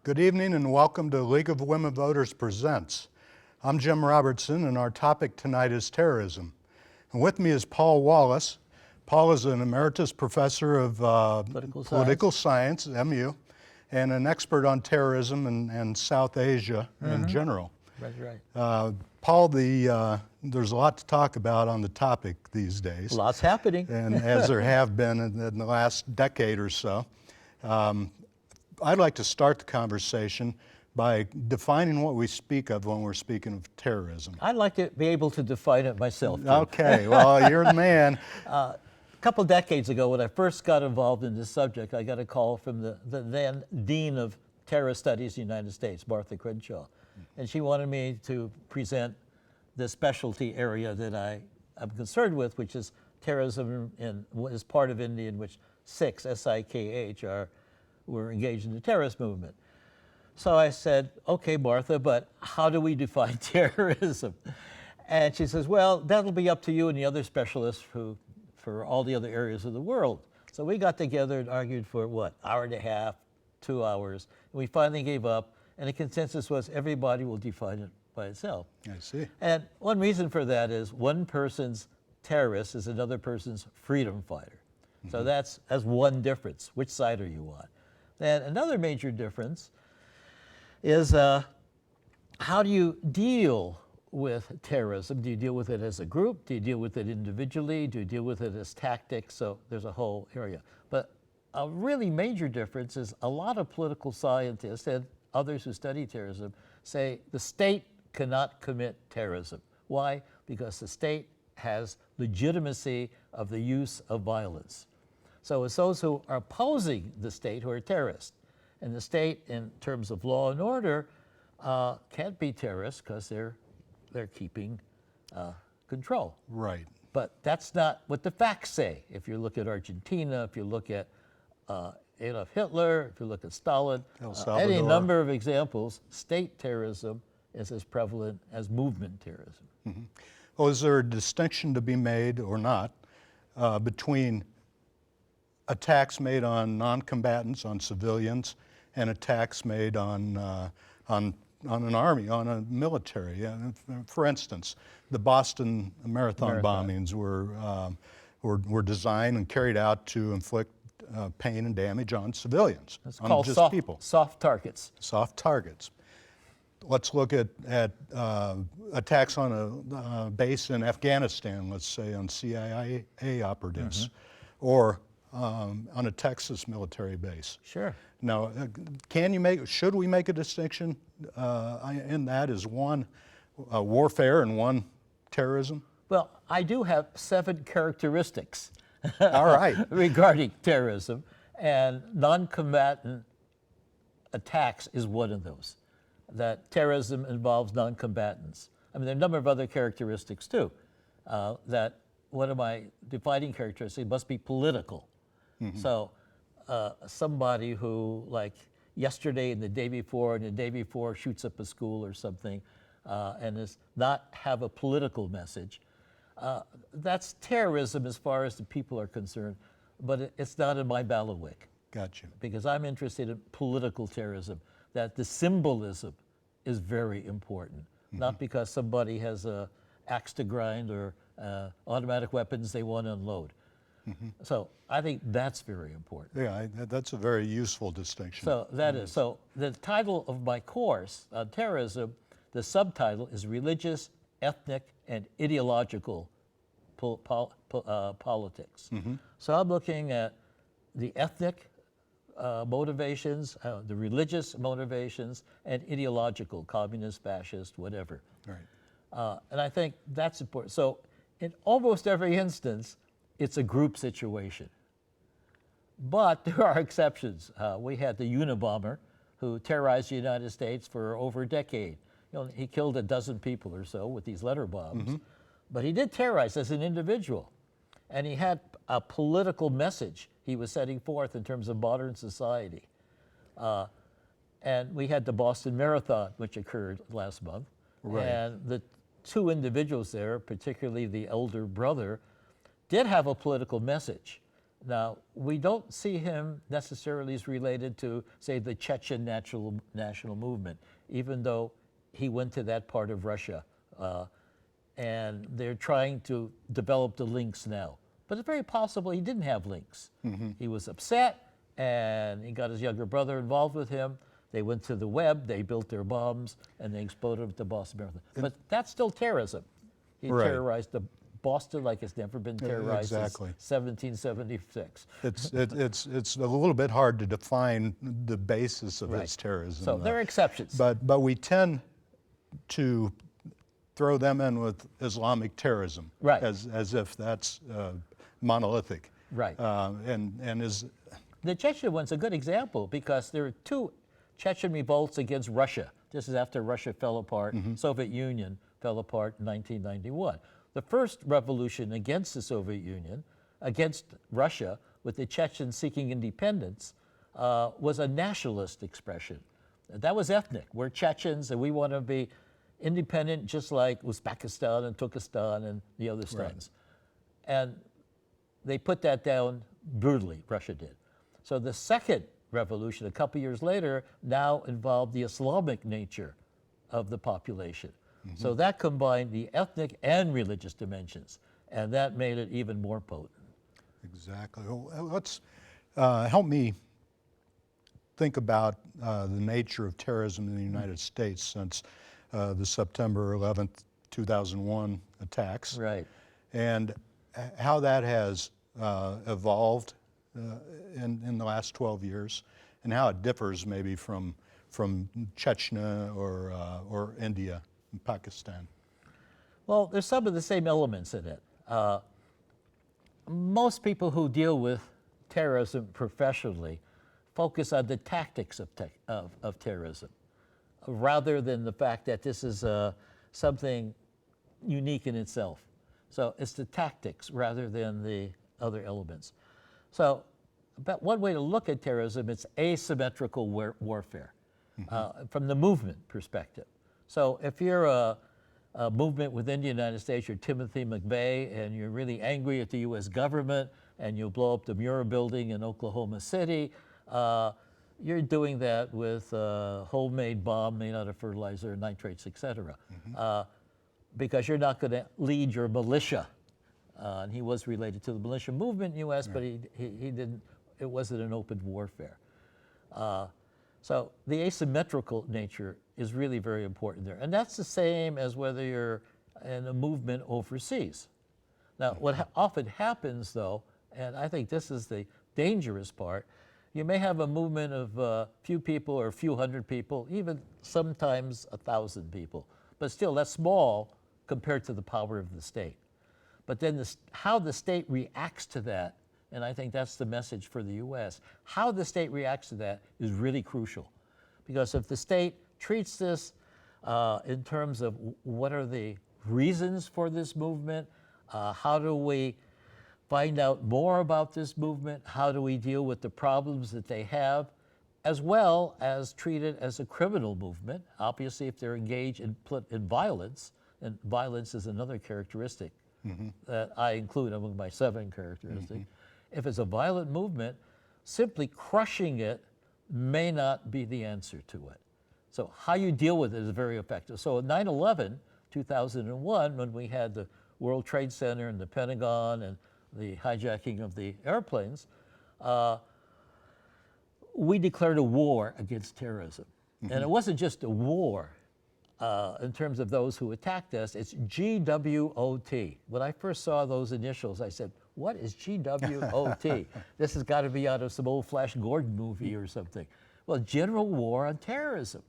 Good evening and welcome to League of Women Voters Presents. I'm Jim Robertson and our topic tonight is terrorism. And with me is Paul Wallace. Paul is an emeritus professor of political science at MU and an expert on terrorism and South Asia in general. That's right. Paul, there's a lot to talk about on the topic these days. Lots happening. And as there have been in the last decade or so. I'd like to start the conversation by defining what we speak of when we're speaking of terrorism. I'd like to be able to define it myself, too. Okay, well, you're the man. A couple decades ago, when I first got involved in this subject, I got a call from the then Dean of Terror Studies in the United States, Martha Crenshaw. And she wanted me to present the specialty area that I'm concerned with, which is terrorism as part of India, in which SIKH, S-I-K-H, were engaged in the terrorist movement. So I said, okay, Martha, but how do we define terrorism? And she says, well, that'll be up to you and the other specialists for all the other areas of the world. So we got together and argued for, what, hour and a half, 2 hours. And we finally gave up, and the consensus was everybody will define it by itself. I see. And one reason for that is one person's terrorist is another person's freedom fighter. So that's one difference. Which side are you on? Then another major difference is how do you deal with terrorism? Do you deal with it as a group? Do you deal with it individually? Do you deal with it as tactics? So there's a whole area. But a really major difference is a lot of political scientists and others who study terrorism say the state cannot commit terrorism. Why? Because the state has legitimacy of the use of violence. So it's those who are opposing the state who are terrorists. And the state, in terms of law and order, can't be terrorists because they're keeping control. Right. But that's not what the facts say. If you look at Argentina, if you look at Adolf Hitler, if you look at Stalin, any number of examples, state terrorism is as prevalent as movement terrorism. Mm-hmm. Well, is there a distinction to be made or not between attacks made on non-combatants, on civilians, and attacks made on an army, on a military? For instance, the Boston Marathon bombings were designed and carried out to inflict pain and damage on civilians, It's on called just people. Soft targets. Soft targets. Let's look at attacks on a base in Afghanistan, let's say on CIA operatives, or on a Texas military base. Sure. Now, should we make a distinction in that as one warfare and one terrorism? Well, I do have 7 characteristics All right. regarding terrorism, and non-combatant attacks is one of those. That terrorism involves non-combatants. I mean, there are a number of other characteristics too. That one of my defining characteristics must be political. So somebody who, like yesterday and the day before shoots up a school or something, and does not have a political message, that's terrorism as far as the people are concerned, but it's not in my bailiwick. Gotcha. Because I'm interested in political terrorism, that the symbolism is very important, not because somebody has a axe to grind or automatic weapons they want to unload. So I think that's very important. Yeah, that's a very useful distinction. So that is, so the title of my course on terrorism, the subtitle is Religious, Ethnic, and Ideological Politics. So I'm looking at the ethnic motivations, the religious motivations, and ideological, communist, fascist, whatever. Right. And I think that's important. So in almost every instance, it's a group situation. But there are exceptions. We had the Unabomber who terrorized the United States for over a decade. You know, he killed a dozen people or so with these letter bombs. But he did terrorize as an individual. And he had a political message he was setting forth in terms of modern society. And we had the Boston Marathon, which occurred last month. Right. And the 2 individuals there, particularly the elder brother, did have a political message Now, we don't see him necessarily as related to, say, the Chechen national movement, even though he went to that part of Russia. And they're trying to develop the links now. But it's very possible he didn't have links. He was upset, and he got his younger brother involved with him. They went to the web, they built their bombs, and they exploded them at the Boston Marathon. But that's still terrorism. He Right. terrorized Boston like it's never been terrorized exactly. since 1776. It's a little bit hard to define the basis of Right. his terrorism. So there are exceptions. But we tend to throw them in with Islamic terrorism, Right. as if that's monolithic. Right. And is The Chechen one's a good example because there are two Chechen revolts against Russia. This is after Russia fell apart, Soviet Union fell apart in 1991. The first revolution against the Soviet Union, against Russia, with the Chechens seeking independence, was a nationalist expression. That was ethnic. We're Chechens and we want to be independent just like Uzbekistan and Turkestan and the other stands. And they put that down brutally, Russia did. So the second revolution, a couple years later, now involved the Islamic nature of the population. So that combined the ethnic and religious dimensions, and that made it even more potent. exactly. Well, let's help me think about the nature of terrorism in the United States since the September 11th, 2001 attacks. Right. And how that has evolved in the last 12 years, and how it differs maybe from Chechnya or India and Pakistan. Well, there's some of the same elements in it. Most people who deal with terrorism professionally focus on the tactics of terrorism, rather than the fact that this is something unique in itself. So it's the tactics rather than the other elements. So about one way to look at terrorism, it's asymmetrical warfare from the movement perspective. So if you're a movement within the United States, you're Timothy McVeigh, and you're really angry at the U.S. government, and you blow up the Muir building in Oklahoma City, you're doing that with a homemade bomb made out of fertilizer, nitrates, et cetera, because you're not going to lead your militia. And he was related to the militia movement in the U.S., but he didn't. It wasn't an open warfare. So the asymmetrical nature is really very important there. And that's the same as whether you're in a movement overseas. Now, what often happens, though, and I think this is the dangerous part, you may have a movement of a few people or a few hundred people, even sometimes 1,000 people. But still, that's small compared to the power of the state. But then how the state reacts to that, and I think that's the message for the U.S., how the state reacts to that is really crucial. Because if the state treats this in terms of what are the reasons for this movement, how do we find out more about this movement, how do we deal with the problems that they have, as well as treat it as a criminal movement. Obviously, if they're engaged in violence, and violence is another characteristic that I include among my 7 characteristics. If it's a violent movement, simply crushing it may not be the answer to it. So how you deal with it is very effective. So 9/11, 2001, when we had the World Trade Center and the Pentagon and the hijacking of the airplanes, we declared a war against terrorism. And it wasn't just a war in terms of those who attacked us, it's GWOT. When I first saw those initials, I said, what is GWOT? This has got to be out of some old Flash Gordon movie or something. Well, General War on Terrorism.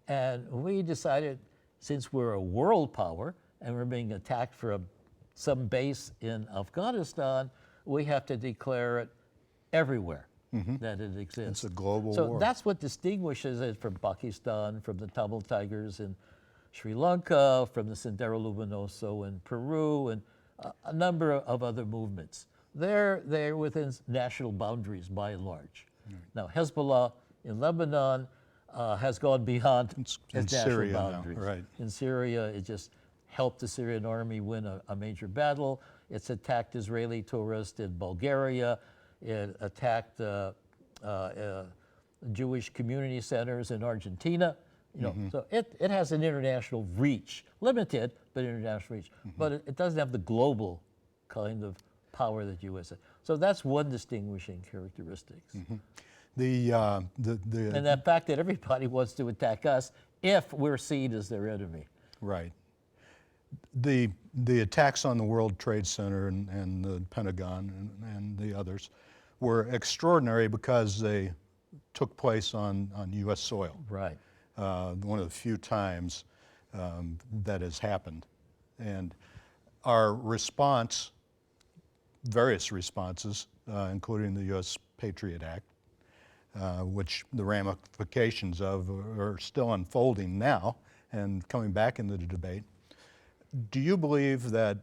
And we decided, since we're a world power and we're being attacked from some base in Afghanistan, we have to declare it everywhere that it exists. It's a global so war. That's what distinguishes it from Pakistan, from the Tamil Tigers in Sri Lanka, from the Sendero Luminoso in Peru, and a number of other movements. They're within national boundaries by and large. Now, Hezbollah in Lebanon has gone beyond its national Syria boundaries. now, right. In Syria, it just helped the Syrian army win a major battle. It's attacked Israeli tourists in Bulgaria. It attacked Jewish community centers in Argentina. So it has an international reach, limited, but international reach. But it doesn't have the global kind of power that U.S. has. So that's one distinguishing characteristics. And the fact that everybody wants to attack us if we're seen as their enemy. Right. The attacks on the World Trade Center and the Pentagon and the others were extraordinary because they took place on U.S. soil. Right. One of the few times that has happened. And our response, various responses, including the U.S. Patriot Act, which the ramifications of are still unfolding now and coming back into the debate. Do you believe that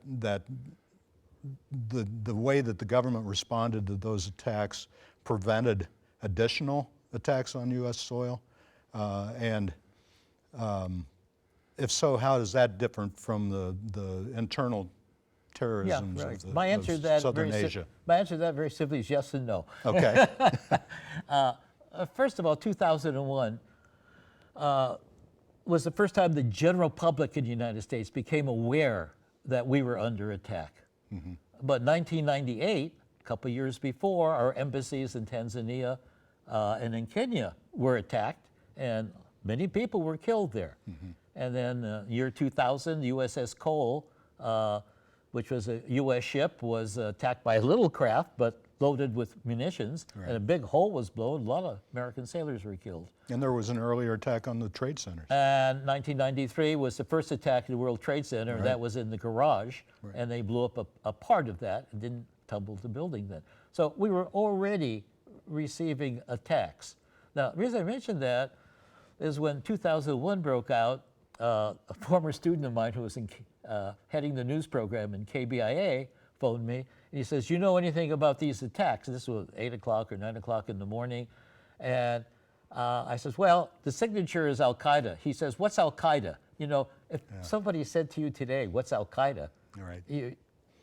the way that the government responded to those attacks prevented additional attacks on U.S. soil? And if so, how is that different from the internal terrorism of Southern Asia? My answer to that very simply is yes and no. Okay. First of all, 2001 was the first time the general public in the United States became aware that we were under attack. But 1998, a couple years before, our embassies in Tanzania and in Kenya were attacked, and many people were killed there. And then year 2000, the USS Cole, which was a U.S. ship, was attacked by a little craft, but loaded with munitions, and a big hole was blown. A lot of American sailors were killed. And there was an earlier attack on the trade centers. And 1993 was the first attack at the World Trade Center. That was in the garage, and they blew up a part of that and didn't tumble the building then. So we were already receiving attacks. Now, the reason I mentioned that is when 2001 broke out, a former student of mine who was heading the news program in KBIA phoned me, and he says, "You know anything about these attacks?" This was 8 o'clock or 9 o'clock in the morning. And I says, "Well, the signature is Al-Qaeda." He says, "What's Al-Qaeda?" You know, if somebody said to you today, "What's Al-Qaeda?" You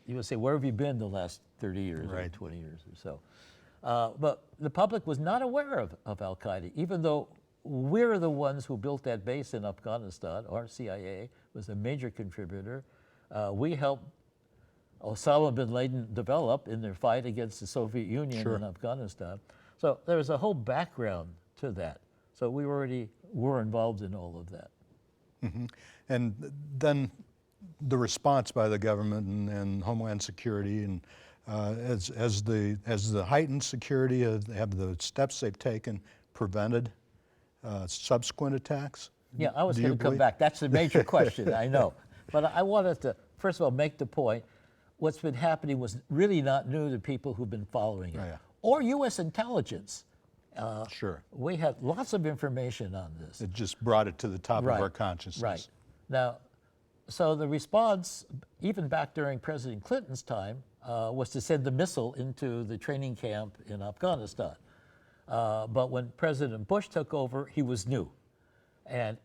would say, "Where have you been the last 30 years or 20 years or so?" But the public was not aware of Al-Qaeda, even though we're the ones who built that base in Afghanistan. Our CIA was a major contributor. We helped Osama bin Laden develop in their fight against the Soviet Union in Afghanistan. So there was a whole background to that. So we already were involved in all of that. And then the response by the government and Homeland Security, and as the heightened security, have the steps they've taken prevented subsequent attacks? Yeah, I was going to come back. That's the major question, I know. But I wanted to, first of all, make the point, what's been happening was really not new to people who've been following it. Or U.S. intelligence. We had lots of information on this. It just brought it to the top of our consciousness. Now, so the response, even back during President Clinton's time, was to send the missile into the training camp in Afghanistan. But when President Bush took over, he was new. And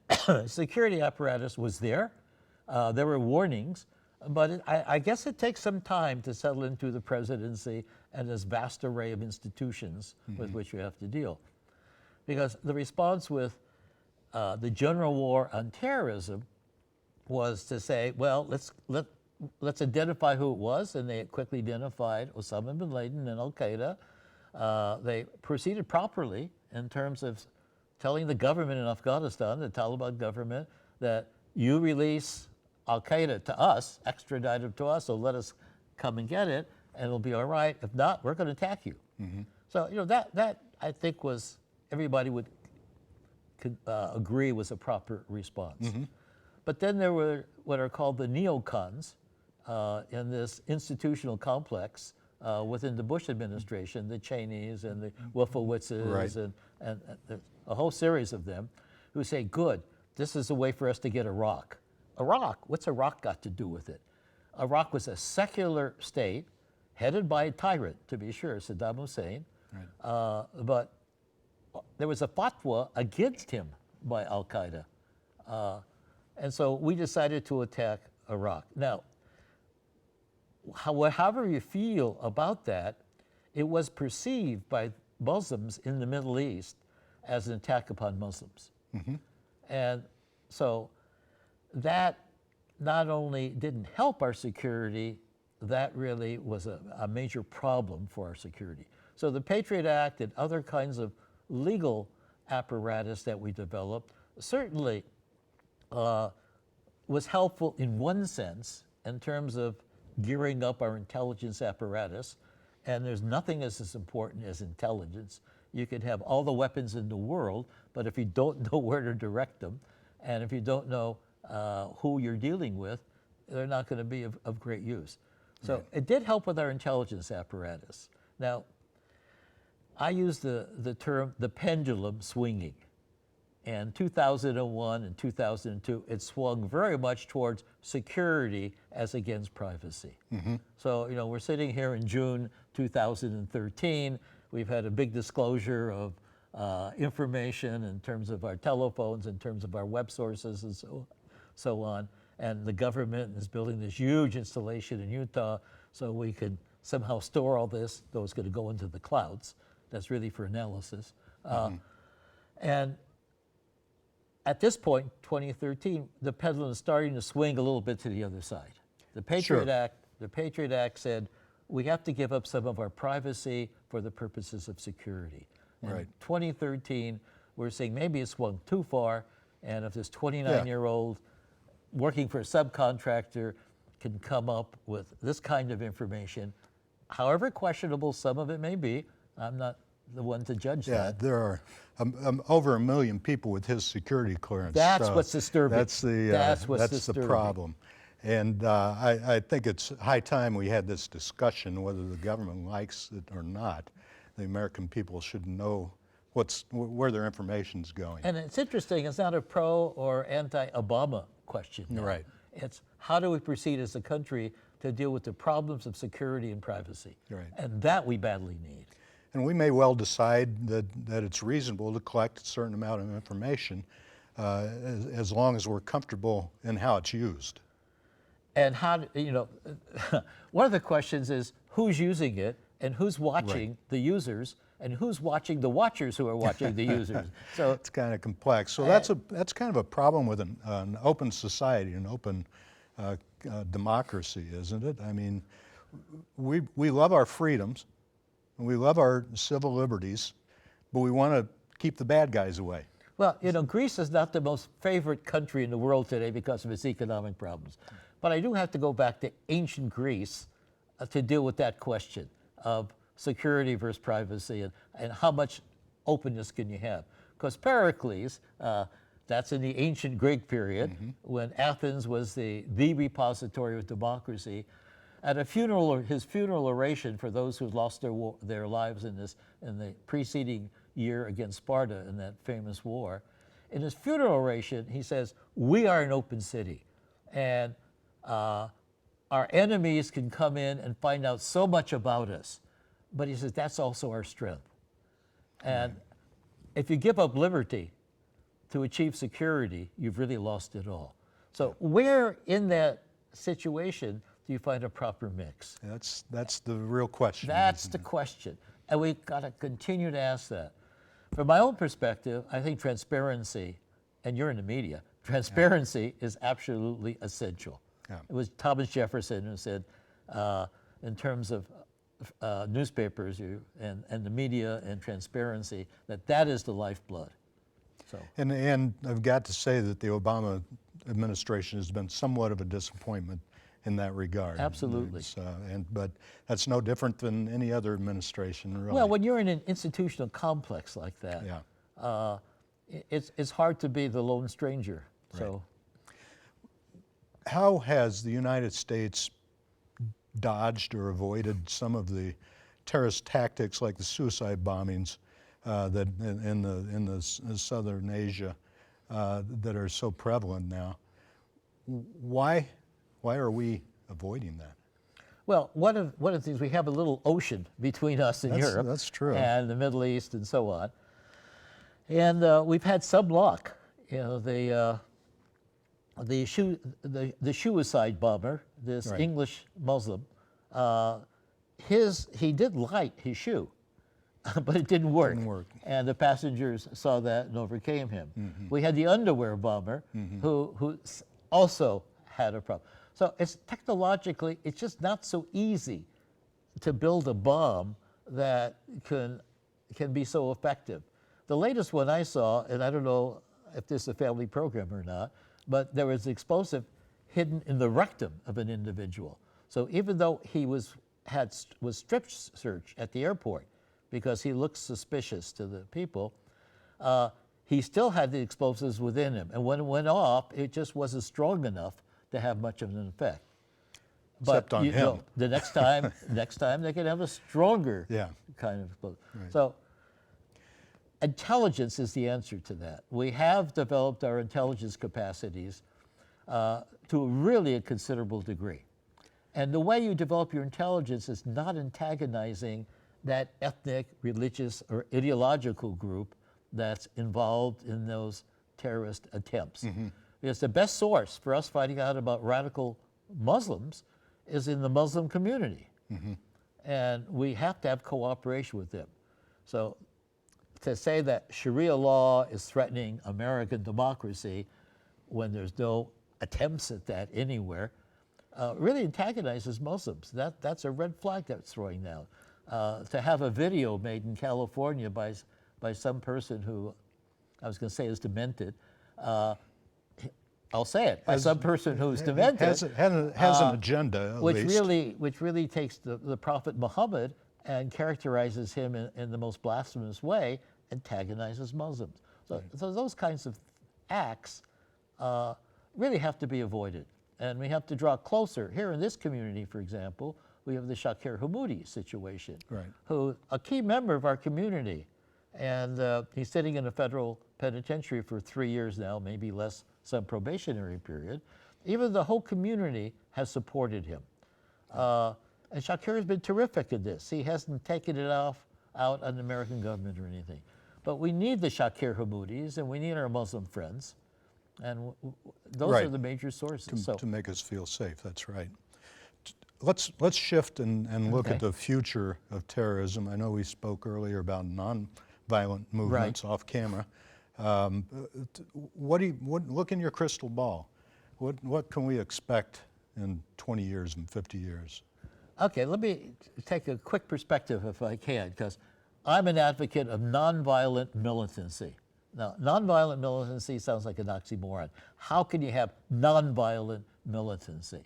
security apparatus was there. There were warnings. But I guess it takes some time to settle into the presidency and this vast array of institutions with which you have to deal. Because the response with the general war on terrorism was to say, well, let's identify who it was, and they quickly identified Osama bin Laden and Al-Qaeda. They proceeded properly in terms of telling the government in Afghanistan, the Taliban government, that you release Al-Qaeda to us, extradite them to us, so let us come and get it, and it'll be all right. If not, we're going to attack you. So, you know, that I think was, everybody would agree was a proper response. But then there were what are called the neocons in this institutional complex within the Bush administration, the Cheneys and the Wolfowitzes and a whole series of them, who say, good, this is a way for us to get Iraq. Iraq, what's Iraq got to do with it? Iraq was a secular state headed by a tyrant, to be sure, Saddam Hussein, but there was a fatwa against him by Al-Qaeda. And so we decided to attack Iraq. Now, however you feel about that, it was perceived by Muslims in the Middle East as an attack upon Muslims. And so that not only didn't help our security, that really was a major problem for our security. So the Patriot Act and other kinds of legal apparatus that we developed certainly was helpful in one sense in terms of gearing up our intelligence apparatus. And there's nothing as important as intelligence. You could have all the weapons in the world, but if you don't know where to direct them, and if you don't know who you're dealing with, they're not going to be of great use. So it did help with our intelligence apparatus. Now, I use the term the pendulum swinging. And 2001 and 2002, it swung very much towards security as against privacy. So, you know, we're sitting here in June 2013. We've had a big disclosure of information in terms of our telephones, in terms of our web sources, and so on. And the government is building this huge installation in Utah so we could somehow store all this, though it's going to go into the clouds. That's really for analysis. And at this point, 2013, the pendulum is starting to swing a little bit to the other side. The Patriot Act said we have to give up some of our privacy for the purposes of security. And 2013, we're saying maybe it swung too far, and if this 29-year-old working for a subcontractor can come up with this kind of information, however questionable some of it may be, I'm not the one to judge that. Yeah, there are over 1 million people with his security clearance. That's what's disturbing. That's the problem. And I think it's high time we had this discussion, whether the government likes it or not. The American people should know where their information's going. And it's interesting, it's not a pro or anti-Obama question now. Right. It's how do we proceed as a country to deal with the problems of security and privacy? Right. And that we badly need. And we may well decide that it's reasonable to collect a certain amount of information as long as we're comfortable in how it's used. And how, you know, one of the questions is who's using it and who's watching the users and who's watching the watchers who are watching the users. So it's kind of complex. So that's kind of a problem with an open society, an open democracy, isn't it? I mean, we love our freedoms, and we love our civil liberties, but we want to keep the bad guys away. Well, you know, Greece is not the most favorite country in the world today because of its economic problems. But I do have to go back to ancient Greece to deal with that question of security versus privacy and how much openness can you have. Because Pericles, that's in the ancient Greek period, when Athens was the repository of democracy. At his funeral oration for those who lost their lives in the preceding year against Sparta in that famous war, in his funeral oration, he says, "We are an open city, and our enemies can come in and find out so much about us." But he says, that's also our strength. And if you give up liberty to achieve security, you've really lost it all. So where in that situation do you find a proper mix? That's the real question. That's the question. And we've got to continue to ask that. From my own perspective, I think transparency, and you're in the media, transparency is absolutely essential. It was Thomas Jefferson who said, in terms of newspapers and the media and transparency, that is the lifeblood. So. And I've got to say that the Obama administration has been somewhat of a disappointment in that regard. Absolutely. But that's no different than any other administration, really. Well, when you're in an institutional complex like that, it's hard to be the lone stranger. Right. So. How has the United States dodged or avoided some of the terrorist tactics like the suicide bombings that in the southern Asia that are so prevalent now? Why are we avoiding that? Well, one of the things, we have a little ocean between us and Europe. That's true. And the Middle East and so on. And we've had some luck. You know, the suicide bomber, this English Muslim, he did light his shoe, but it didn't work. Didn't work. And the passengers saw that and overcame him. We had the underwear bomber who also had a problem. So it's technologically, it's just not so easy to build a bomb that can be so effective. The latest one I saw, and I don't know if this is a family program or not, but there was explosive hidden in the rectum of an individual. So even though he was strip searched at the airport because he looked suspicious to the people, he still had the explosives within him. And when it went off, it just wasn't strong enough to have much of an effect. Except on him. The next time they could have a stronger kind of explosive. Right. So intelligence is the answer to that. We have developed our intelligence capacities to really a considerable degree. And the way you develop your intelligence is not antagonizing that ethnic, religious, or ideological group that's involved in those terrorist attempts. Because the best source for us finding out about radical Muslims is in the Muslim community. And we have to have cooperation with them. So to say that Sharia law is threatening American democracy when there's no attempts at that anywhere really antagonizes Muslims. That's a red flag that's throwing down. To have a video made in California by some person who I was going to say is demented, I'll say it, by some person who's demented. Has an agenda, at which least. which really takes the Prophet Muhammad and characterizes him in the most blasphemous way, antagonizes Muslims. So those kinds of acts really have to be avoided. And we have to draw closer. Here in this community, for example, we have the Shakir Hamoudi situation, who a key member of our community. And he's sitting in a federal penitentiary for 3 years now, maybe less, some probationary period. Even the whole community has supported him. And Shakir has been terrific at this. He hasn't taken it out on the American government or anything. But we need the Shakir Hamoudis, and we need our Muslim friends. And those are the major sources. To make us feel safe, that's right. Let's shift and look at the future of terrorism. I know we spoke earlier about nonviolent movements off camera. Look in your crystal ball. What can we expect in 20 years and 50 years? Okay, let me take a quick perspective if I can, because I'm an advocate of nonviolent militancy. Now, nonviolent militancy sounds like an oxymoron. How can you have nonviolent militancy?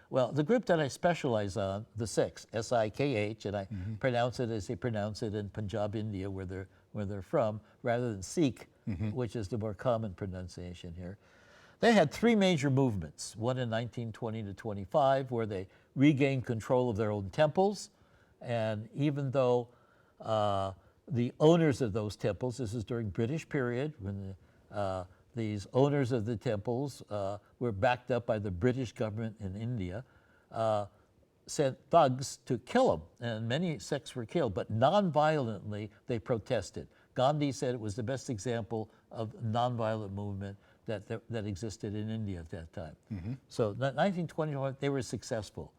Well, the group that I specialize on, the Sikhs, S-I-K-H, and I pronounce it as they pronounce it in Punjab, India, where they're from, rather than Sikh, which is the more common pronunciation here. They had three major movements, one in 1920 to 25, where they regained control of their own temples, and even though the owners of those temples, this is during British period, when these owners of the temples were backed up by the British government in India, sent thugs to kill them, and many Sikhs were killed, but non-violently they protested. Gandhi said it was the best example of nonviolent movement that existed in India at that time. So 1921, they were successful.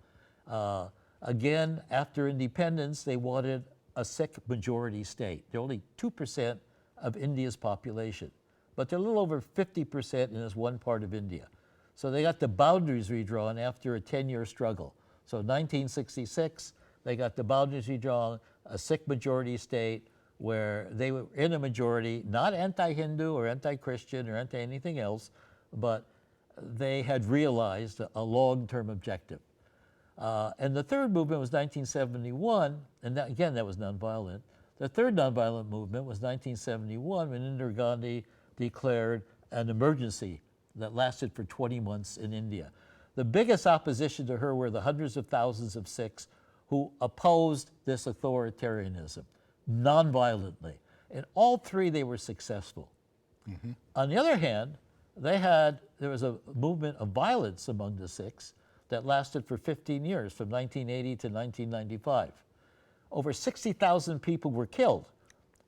Again, after independence, they wanted a Sikh majority state. They're only 2% of India's population, but they're a little over 50% in this one part of India. So they got the boundaries redrawn after a 10-year struggle. So 1966, they got the boundaries redrawn, a Sikh majority state where they were in a majority, not anti-Hindu or anti-Christian or anti-anything else, but they had realized a long-term objective. And the third movement was 1971, and that was nonviolent. The third nonviolent movement was 1971 when Indira Gandhi declared an emergency that lasted for 20 months in India. The biggest opposition to her were the hundreds of thousands of Sikhs who opposed this authoritarianism nonviolently. In all three, they were successful. On the other hand, there was a movement of violence among the Sikhs that lasted for 15 years, from 1980 to 1995. Over 60,000 people were killed,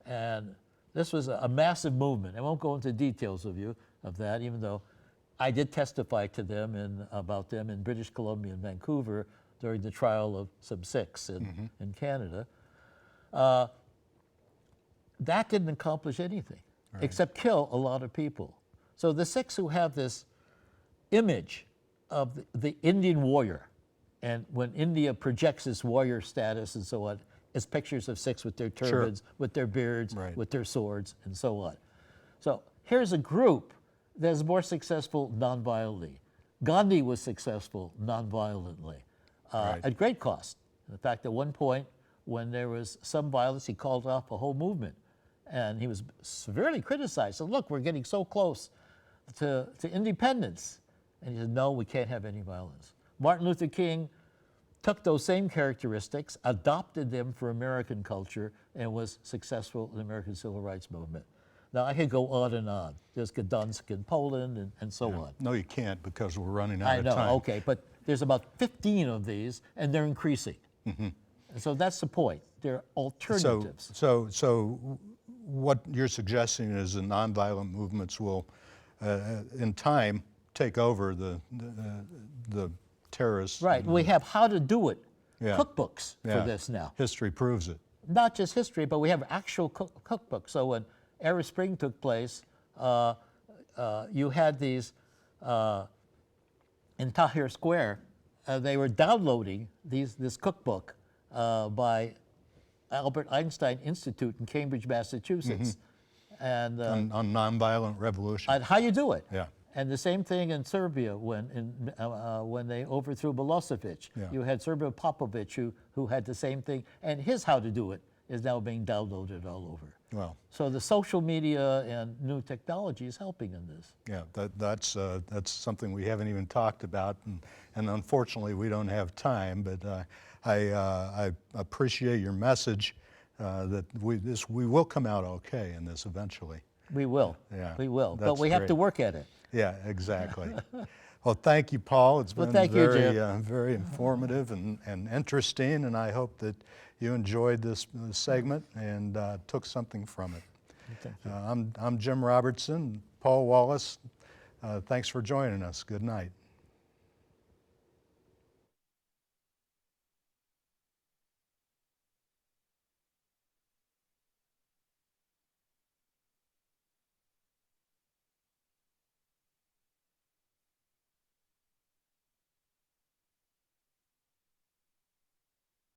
and this was a massive movement. I won't go into details of that, even though I did testify to them about them in British Columbia and Vancouver during the trial of some Sikhs in Canada. That didn't accomplish anything except kill a lot of people. So the Sikhs who have this image of the Indian warrior, and when India projects its warrior status and so on, it's pictures of Sikhs with their turbans, with their beards, with their swords, and so on. So here's a group that is more successful nonviolently. Gandhi was successful nonviolently at great cost. In fact, at one point, when there was some violence, he called off a whole movement. And he was severely criticized. So look, we're getting so close to independence. And he said, no, we can't have any violence. Martin Luther King took those same characteristics, adopted them for American culture, and was successful in the American Civil Rights Movement. Now, I could go on and on. There's Gdansk in Poland and so on. No, you can't, because we're running out of time. I know, okay, but there's about 15 of these, and they're increasing. And so that's the point. They're alternatives. So what you're suggesting is the nonviolent movements will, in time, take over the terrorists. Right. We have how to do it cookbooks for this now. History proves it. Not just history, but we have actual cookbooks. So when Arab Spring took place, you had these in Tahrir Square. They were downloading this cookbook by Albert Einstein Institute in Cambridge, Massachusetts, and on nonviolent revolution. on how you do it. Yeah. And the same thing in Serbia when they overthrew Milosevic. Yeah. You had Serbia Popovic who had the same thing, and his how to do it is now being downloaded all over. Well, So the social media and new technology is helping in this. yeah, that's something we haven't even talked about, and unfortunately we don't have time. But I appreciate your message that we will come out okay in this eventually. We will. Yeah, We will. But that's we have to great. work at it. Yeah, exactly. Well, thank you, Paul. It's been thank you, very, Jim. very informative and interesting, and I hope that you enjoyed this segment and took something from it. Thank you. I'm Jim Robertson. Paul Wallace, thanks for joining us. Good night.